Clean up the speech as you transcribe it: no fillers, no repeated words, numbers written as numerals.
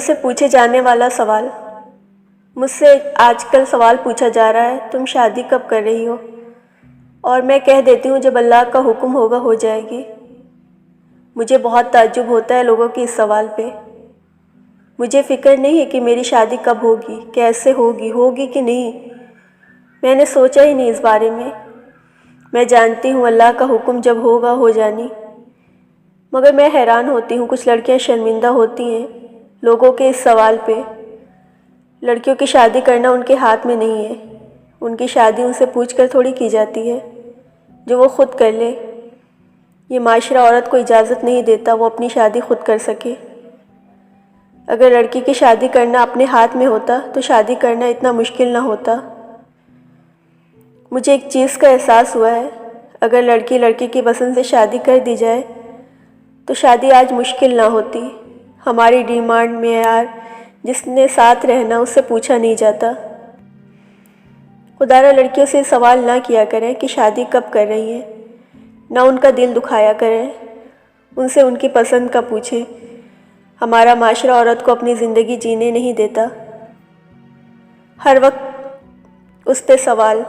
से पूछे जाने वाला सवाल। मुझसे आजकल सवाल पूछा जा रहा है, तुम शादी कब कर रही हो? और मैं कह देती हूँ जब अल्लाह का हुक्म होगा हो जाएगी। मुझे बहुत ताज्जुब होता है लोगों के इस सवाल पे। मुझे फ़िक्र नहीं है कि मेरी शादी कब होगी, कैसे होगी कि नहीं। मैंने सोचा ही नहीं इस बारे में। मैं जानती हूँ अल्लाह का हुक्म जब होगा हो जानी। मगर मैं हैरान होती हूँ, कुछ लड़कियाँ शर्मिंदा होती हैं लोगों के इस सवाल पे। लड़कियों की शादी करना उनके हाथ में नहीं है। उनकी शादी उनसे पूछकर थोड़ी की जाती है, जो वो ख़ुद कर ले। ये माशरा औरत को इजाज़त नहीं देता वो अपनी शादी खुद कर सके। अगर लड़की की शादी करना अपने हाथ में होता तो शादी करना इतना मुश्किल ना होता। मुझे एक चीज़ का एहसास हुआ है, अगर लड़की लड़के की पसंद से शादी कर दी जाए तो शादी आज मुश्किल ना होती। हमारी डिमांड मेयार जिसने साथ रहना उससे पूछा नहीं जाता। खुदारा लड़कियों से सवाल ना किया करें कि शादी कब कर रही हैं, ना उनका दिल दुखाया करें। उनसे उनकी पसंद का पूछें। हमारा माशरा औरत को अपनी ज़िंदगी जीने नहीं देता। हर वक्त उस पे सवाल।